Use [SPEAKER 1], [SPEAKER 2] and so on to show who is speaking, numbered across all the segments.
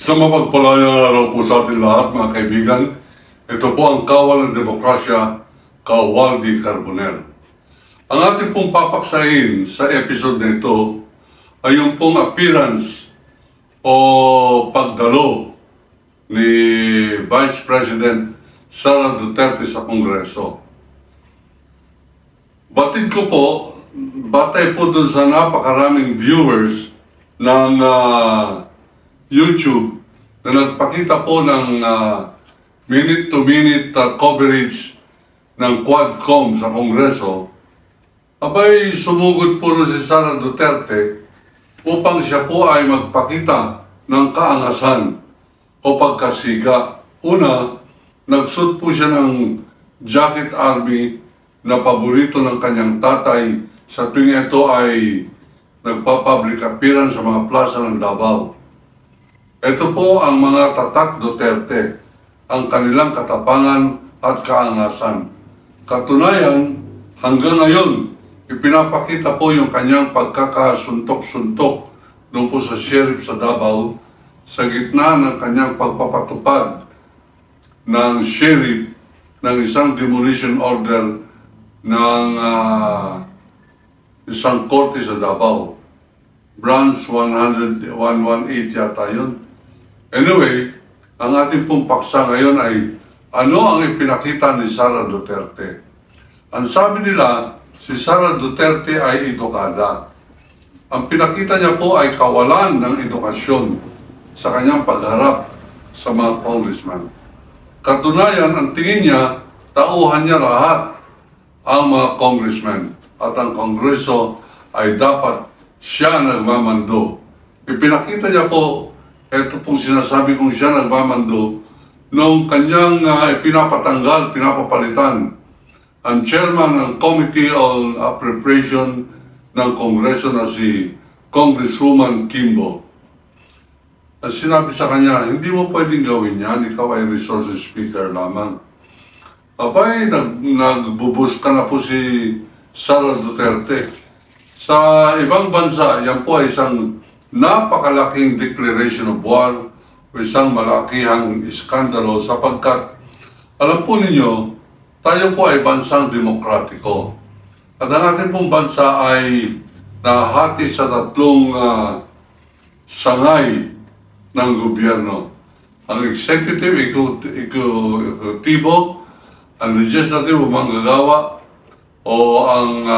[SPEAKER 1] Sa mapagpalayang araw po sa ating lahat, mga kaibigan. Ito po ang Kawal ng Demokrasya, Waldy Carbonell. Ang ating pong papaksahin sa episode na ito ay yung pong appearance o pagdalo ni Vice President Sara Duterte sa Kongreso. Batid ko po, batay po dun sa napakaraming viewers ng YouTube na nagpakita po ng minute-to-minute coverage ng Quadcom sa Kongreso, abay sumugod po si Sara Duterte upang siya po ay magpakita ng kaangasan o pagkasiga. Una, nagsuot po siya ng jacket army na paborito ng kanyang tatay sa tuwing ito ay nagpa-public appearance sa mga plaza ng Davao. Ito po ang mga tatak Duterte, ang kanilang katapangan at kaangasan. Katunayan, hanggang ngayon, ipinapakita po yung kanyang pagkakasuntok-suntok doon po sa sheriff sa Davao sa gitna ng kanyang pagpapatupad ng sheriff ng isang demolition order ng isang korte sa Davao. Branch 118 yata yun. Anyway, ang ating pong paksa ngayon ay ano ang ipinakita ni Sara Duterte. Ang sabi nila, si Sara Duterte ay edukada. Ang pinakita niya po ay kawalan ng edukasyon sa kanyang pagharap sa mga congressman. Katunayan, ang tingin niya, tauhan niya lahat ang mga congressman at ang Kongreso ay dapat siya nagmamando. Ipinakita niya po, ito pong sinasabi kong siya nagmamando, nung kanyang pinapatanggal, pinapapalitan ang chairman ng Committee on Appropriation ng Kongreso na si Congresswoman Kimbo. At sinabi sa kanya, hindi mo pwedeng gawin yan, ikaw ay resources speaker lamang. Abay, nagbubus ka na po si Sara Duterte. Sa ibang bansa, yan po ay isang napakalaking declaration of war o isang malakihang iskandalo sapagkat alam po ninyo, tayo po ay bansang demokratiko. At ang ating pong bansa ay nahati sa tatlong sangay ng gobyerno. Ang executive, ekutibo, ang legislative, manggagawa, o ang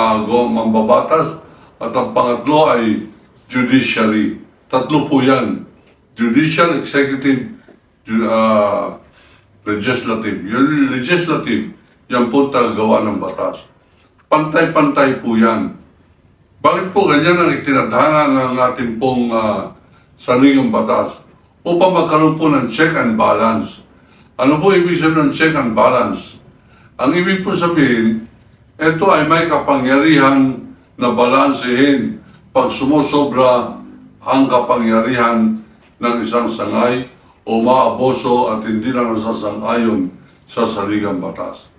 [SPEAKER 1] mambabatas, at ang pangatlo ay judiciary. Tatlo po yan. Judicial, executive, legislative. Yung legislative, yan po tagagawa ng batas. Pantay-pantay po yan. Bakit po ganyan ang itinadhana ng ating pong sariling batas? Upang magkaroon po ng check and balance. Ano po ibig sabihin ng check and balance? Ang ibig po sabihin, ito ay may kapangyarihan na balansehin pag sumusobra ang kapangyarihan ng isang sangay o maaboso at hindi na nasasang-ayon sa saligang batas.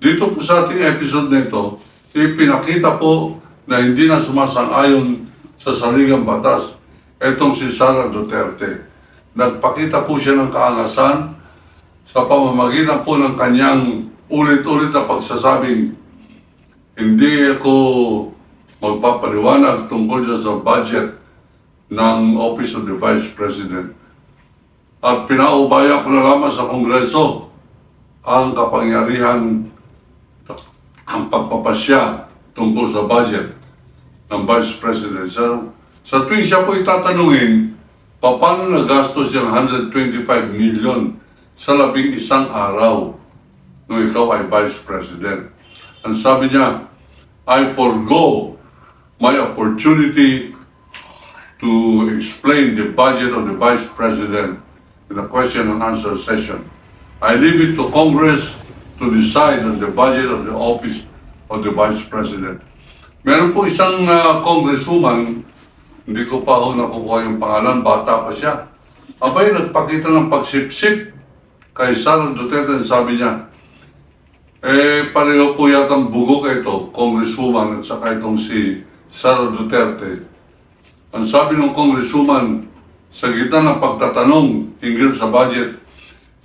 [SPEAKER 1] Dito po sa ating episode na ito, ipinakita po na hindi na sumasang-ayon sa saligang batas itong si Sara Duterte. Nagpakita po siya ng kaangasan sa pamamagitan po ng kanyang ulit-ulit na pagsasabing hindi ako magpapaliwanag tungkol sa budget ng Office of the Vice President. At pinaubaya ko na lamang sa Kongreso ang kapangyarihan, ang pagpapasya tungkol sa budget ng Vice President. Sa tuwing siya po itatanungin, paano nagastos yung 125 million sa 11 araw nung ikaw ay Vice President? Ang sabi niya, I forgo my opportunity to explain the budget of the Vice President in a question and answer session. I leave it to Congress to decide on the budget of the Office of the Vice President. Meron po isang congresswoman, hindi ko pa ho nakukuha yung pangalan, bata pa siya. Abay, nagpakita ng pagsipsip kay Sara Duterte, sabi niya, pareho po yatang bugok ito, congresswoman, at saka itong si Sara Duterte. Ang sabi ng congresswoman, sa gitna ng pagtatanong hinggil sa budget.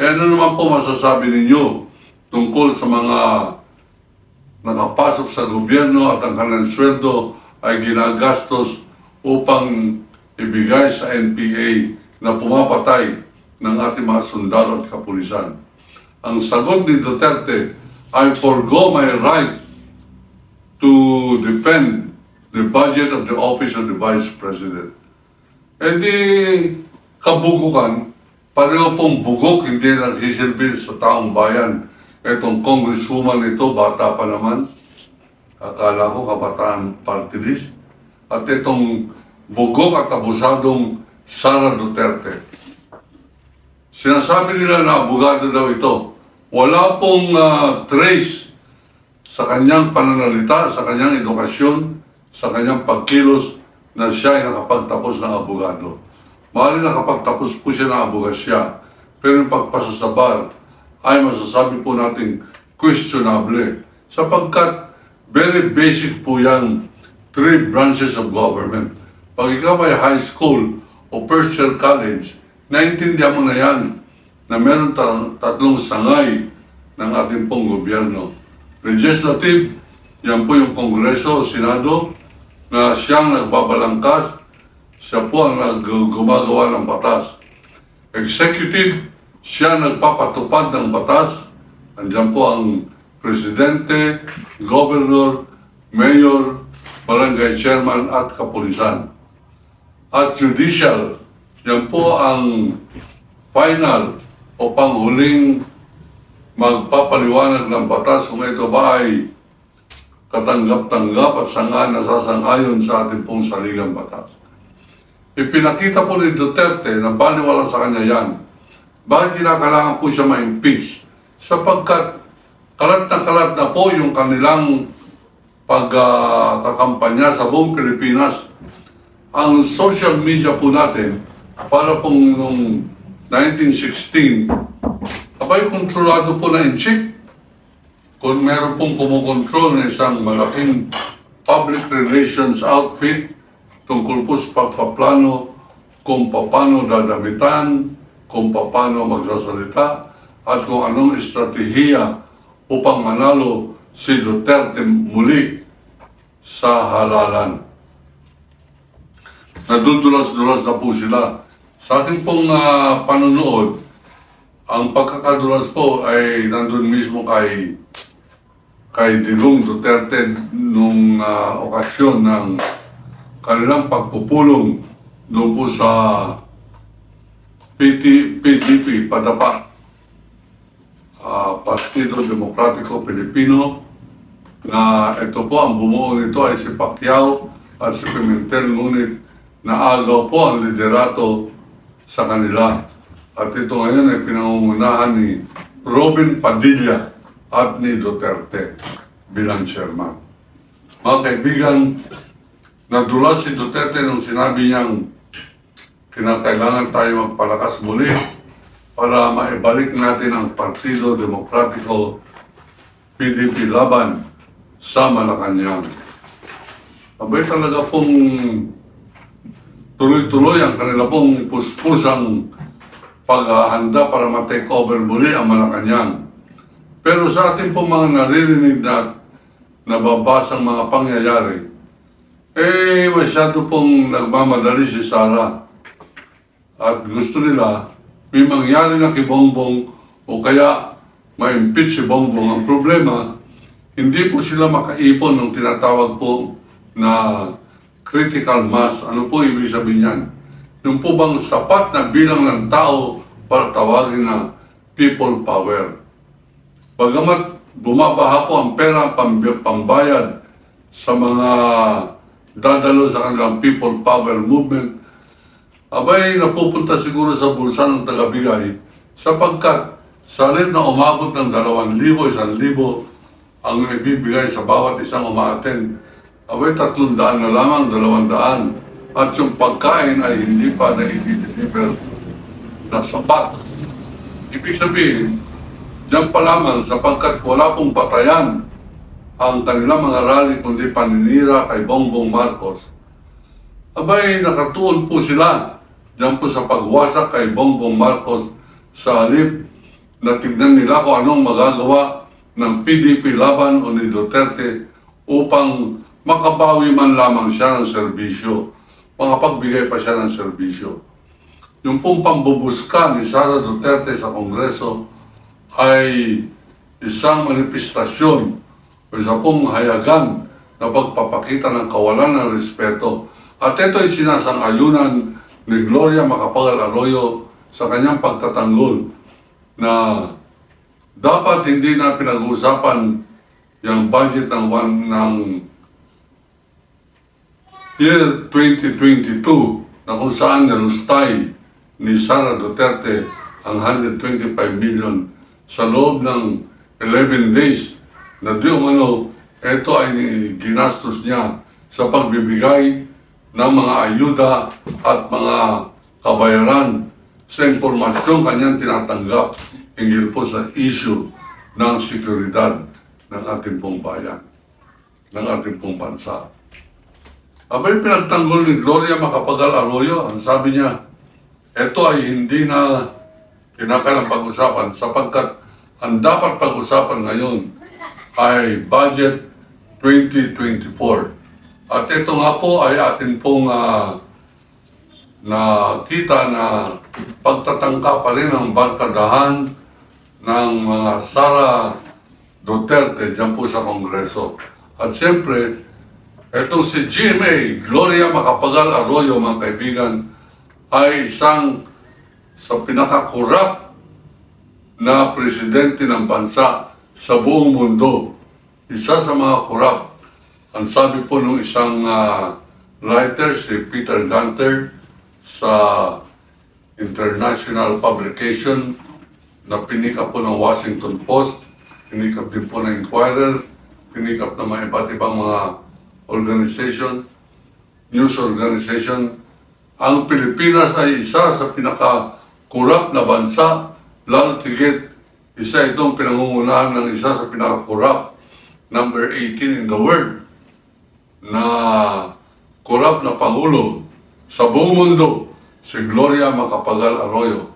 [SPEAKER 1] Ano naman po masasabi ninyo tungkol sa mga nakapasok sa gobyerno at ang kanilang sweldo ay ginagastos upang ibigay sa NPA na pumapatay ng ating mga sundalo at kapulisan? Ang sagot ni Duterte, I forgo my right to defend the budget of the office of the Vice President. E di kabugukan, pareho pong bugok, hindi nagsisilbi sa taong bayan. Itong congresswoman ito, bata pa naman. Akala ko kabataan party list. At itong bugok at abusadong Sara Duterte. Sinasabi nila na abogado daw ito. Wala pong trace sa kanyang pananalita, sa kanyang edukasyon, sa kanyang pagkilos na siya ay nakapagtapos ng abogado. Maaaring nakapagtapos po siya ng abogasya, pero yung pagpasasabar ay masasabi po natin questionable, sapagkat very basic po yan, 3 branches of government. Pag ikaw ay high school o first year college, naintindihan mo na yan na meron tatlong sangay ng ating pong gobyerno. Legislative, yan po yung Kongreso o Senado, na siyang nagbabalangkas, siya po ang gumagawa ng batas. Executive, siya nagpapatupad ng batas. Andiyan po ang presidente, governor, mayor, barangay chairman at kapulisan. At judicial, yan po ang final o panghuling magpapaliwanag ng batas kung ito ba ay katanggap-tanggap at nasasang-ayon sa ating pong saligang batas. Ipinakita po ni Duterte na baliwala sa kanya yan. Bakit kinakailangan po siya ma-impeach? Sapagkat kalat na po yung kanilang pagkakampanya sa buong Pilipinas. Ang social media po natin, para pong noong 1916, abay kontrolado po na in chip. Kung meron pong kumukontrol ng isang malaking public relations outfit tungkol po sa pagpaplano kung paano dadamitan, kung paano magsasalita, at kung anong estratehiya upang manalo si Duterte muli sa halalan. Nadudulas-dulas na po sila. Sa aking pong panunood, ang pagkakadulas po ay nandun mismo kay Digong Duterte nung okasyon ng kanilang pagpupulong doon po sa PDP, Padapa, Partido Demokratiko Pilipino, na ito po ang bumuo nito ay si Pacquiao at si Pimentel, ngunit naagaw po ang liderato sa kanila. At ito ngayon ay pinangungunahan ni Robin Padilla at ni Duterte bilang chairman. Mga kaibigan, nadulas si Duterte nung sinabi niyang kinakailangan tayo magpalakas muli para maibalik natin ang Partido Demokratiko PDP laban sa Malacanang. Abay talaga pong tuloy-tuloy ang kanila pong puspusang paghahanda para ma-take over muli ang Malacanang. Pero sa ating pong mga naririnig na nababasang mga pangyayari, masyado pong nagmamadali si Sara. At gusto nila, may mangyari na kay Bongbong o kaya ma-impeach si Bongbong. Ang problema, hindi po sila makaipon ng tinatawag po na critical mass. Ano po ibig sabihin yan? Yung po bang sapat na bilang ng tao para tawagin na people power. Bagamat bumabaha po ang pera pambayad sa mga dadalo sa kanilang people power movement, abay napupunta siguro sa bulsa ng tagabigay, sapagkat sa halip na umabot ng 2,000, 1,000 ang ibibigay sa bawat isang umaattend, abay 300 na lamang, 200, at yung pagkain ay hindi pa na i-deliver na sapat. Ibig sabihin, diyan pa lamang sapagkat wala pong patayan ang kanilang mga rally kundi paninira kay Bongbong Marcos. Abay, nakatuon po sila Diyan po sa pagwasak kay Bongbong Marcos sa halip na tignan nila kung anong magagawa ng PDP laban o ni Duterte upang makabawi man lamang siya ng serbisyo, makapagbigay pa siya ng serbisyo. Yung pong pambubuska ni Sara Duterte sa Kongreso ay isang manifestasyon o isa pong hayagan na pagpapakita ng kawalan ng respeto. At ito ay sinasang-ayunan ni Gloria Macapagal-Arroyo sa kanyang pagtatanggol na dapat hindi na pinag-uusapan yung budget ng year 2022 na kung saan nilustay ni Sara Duterte ang 125 million sa loob ng 11 days na di umano ito ay ginastos niya sa pagbibigay ng mga ayuda at mga kabayaran sa impormasyong kanyang tinatanggap hinggil po sa issue ng seguridad ng ating pong bayan, ng ating pong bansa. Abay pinagtanggol ni Gloria Macapagal-Arroyo, ang sabi niya, ito ay hindi na kinakailangang pag-usapan sapagkat ang dapat pag-usapan ngayon ay budget 2024. At ito nga po ay atin pong nakita na pagtatangka pa rin ang barkadahan ng mga Sara Duterte dyan po sa Kongreso. At siyempre, itong si GMA, Gloria Macapagal-Arroyo, mga kaibigan, ay isang sa pinakakurap na presidente ng bansa sa buong mundo. Isa sa mga kurap. Ang sabi po ng isang writer, si Peter Gunter, sa international publication na pinikap po ng Washington Post, pinikap din po ng Inquirer, pinikap ng mga iba't ibang mga organization, news organization. Ang Pilipinas ay isa sa pinakakurap na bansa, lalo tigit isa itong pinangungunahan ng isa sa pinakakurap, number 18 in the world, na kurap na Pangulo sa buong mundo, si Gloria Macapagal-Arroyo.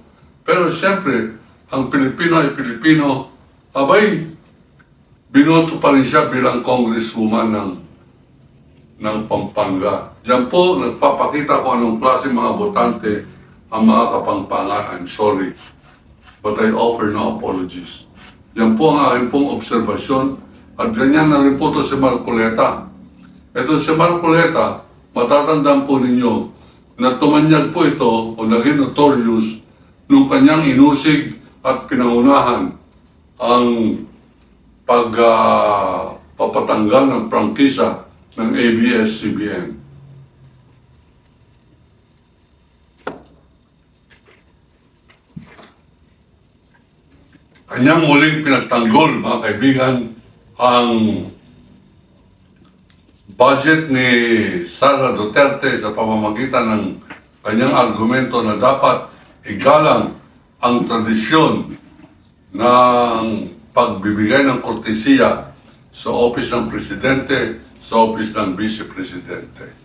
[SPEAKER 1] Pero siyempre, ang Pilipino ay Pilipino, abay, binoto pa rin siya bilang congresswoman ng Pampanga. Diyan po, nagpapakita ko anong klase mga botante ang mga Kapampangan. I'm sorry, but I offer no apologies. Yan po ang aking pong obserbasyon at ganyan na rin po ito si Marcoleta. Ito si Marcoleta, matatandaan po ninyo na tumanyag po ito o naging notorious nung kanyang inusig at pinangunahan ang papatanggal ng prangkisa ng ABS-CBN. Kanyang muling pinagtanggol, mga kaibigan, ang budget ni Sara Duterte sa pamamagitan ng kanyang argumento na dapat igalang ang tradisyon ng pagbibigay ng kortesiya sa office ng presidente, sa office ng vice-presidente.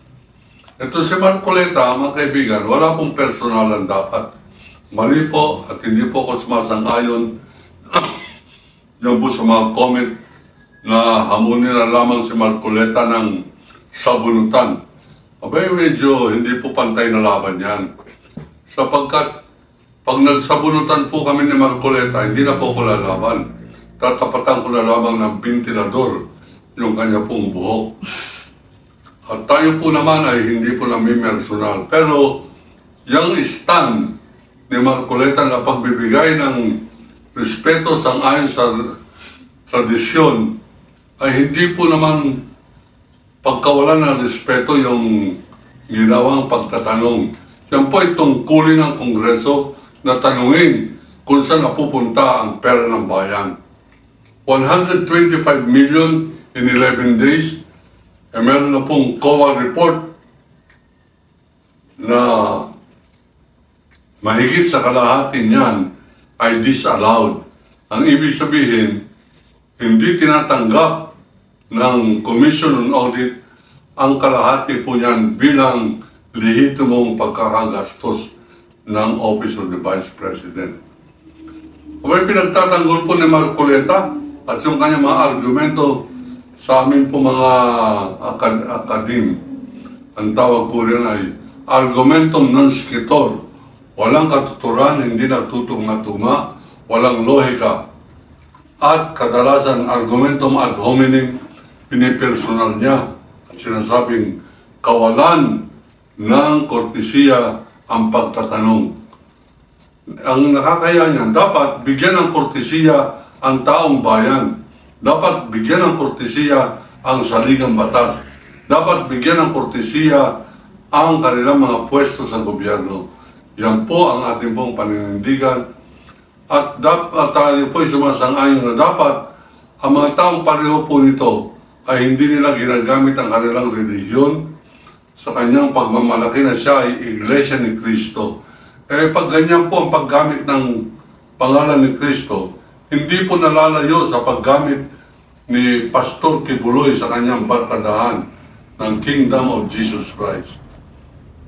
[SPEAKER 1] Ito si Marcoleta, mga kaibigan, wala pong personalan dapat. Mali po at hindi po ako sumasang-ayon yung po sa mga comment na hamunin na lamang si Marcoleta ng sabunutan. Abay, medyo hindi po pantay na laban yan. Sapagkat pag nagsabunutan po kami ni Marcoleta, hindi na po ko lalaban. Tatapatan ko na lamang ng ventilador yung kanya pong buhok. At tayo po naman ay hindi po namimersonal. Pero yung stand ni Marcoleta na pagbibigay ng respeto sang-ayon sa tradisyon ay hindi po naman pagkawalan ng respeto yung ginawang pagtatanong. Yan po ay tungkulin ng Kongreso na tanungin kung saan napupunta ang pera ng bayan. 125 million in 11 days, meron na pong COA report na mahigit sa kalahati niyan ay disallowed. Ang ibig sabihin, hindi tinatanggap ng Commission on Audit ang kalahati po niyan bilang lehitimong pagkakagastos ng Office of the Vice President. May pinagtatanggol po ni Marcoleta at yung kanyang mga argumento sa amin po mga akadim. Ang tawag po rin ay argumentum non sequitur. Walang katuturan, hindi natutong-natuma, walang lohika. At kadalasan argumentum ad hominem, pinipersonal niya at sinasabing kawalan ng kortesiya ang pagtatanong. Ang nakakaya niyan, dapat bigyan ng kortesiya ang taong bayan. Dapat bigyan ng kortesiya ang saligang batas. Dapat bigyan ng kortesiya ang kanilang mga pwesto sa gobyerno. Yan po ang ating pong paninindigan. At tayo po ay sumasang-ayon na dapat ang mga taong pareho po nito ay hindi nila ginagamit ang kanilang relihiyon sa kanyang pagmamalaki na siya ay Iglesia ni Cristo. Pag ganyan po ang paggamit ng pangalan ni Cristo, hindi po nalalayo sa paggamit ni Pastor Kibuloy sa kanyang barkadahan ng Kingdom of Jesus Christ.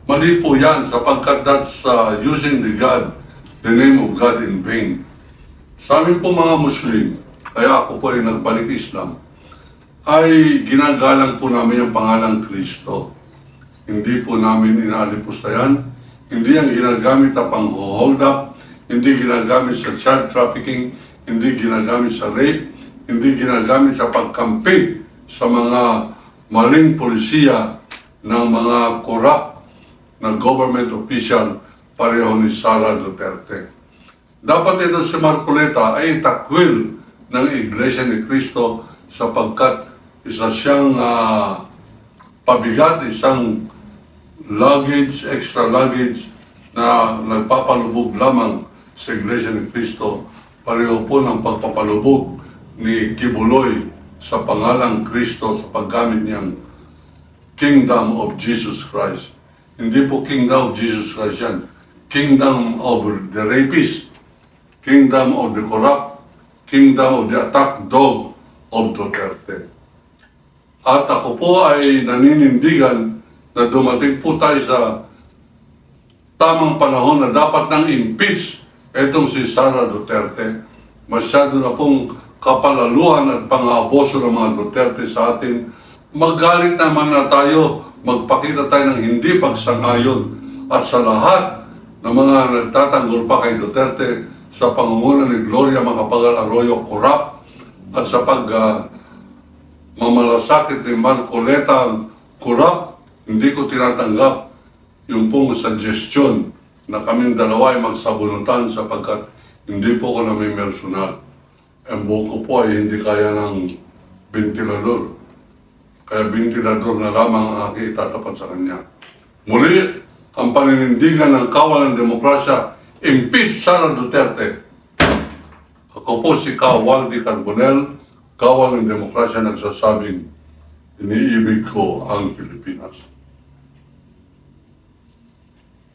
[SPEAKER 1] Mali po yan sapagkat that's using the name of God in vain. Sa amin po mga Muslim, kaya ako po ay nagbalik Islam, ay ginagalang po namin ang pangalang Kristo. Hindi po namin inaalipusta yan. Hindi ang ginagamit na pang-hold up, hindi ginagamit sa child trafficking, hindi ginagamit sa rape, hindi ginagamit sa pagkampi sa mga maling polisiya ng mga corrupt na government official pareho ni Sara Duterte. Dapat ito si Marcoleta ay itakwil ng Iglesia ni Cristo sapagkat isa siyang pabigat, isang luggage, extra luggage na nagpapalubog lamang sa Iglesia ni Cristo. Pareho po ng pagpapalubog ni Kibuloy sa pangalang Kristo sa paggamit niyang Kingdom of Jesus Christ. Hindi po Kingdom of Jesus Christ yan. Kingdom of the rapist, Kingdom of the corrupt, Kingdom of the attack dog of Duterte. At ako po ay naninindigan na dumating po tayo sa tamang panahon na dapat nang impeach itong si Sara Duterte. Masyado na pong kapalaluhan at pang-aaboso ng mga Duterte sa atin. Magalit naman na tayo, magpakita tayo ng hindi pagsang-ayon at sa lahat ng mga nagtatanggol pa kay Duterte sa pangunguna ni Gloria Macapagal Arroyo corrupt at sa mamalasakit ni Marcoleta corrupt, hindi ko tinatanggap yung pong suggestion na kaming dalawa ay magsabunutan sapagkat hindi po ako namimersonal. Ang buko po ay hindi kaya ng ventilador. Kaya ventilador na lamang ang aking itatapat sa kanya. Muli, ang paninindigan ng kawal ng demokrasya, impeach Sara Duterte. Ako po si Waldy Carbonell, kawal ng demokrasya nagsasabing, iniibig ko ang Pilipinas.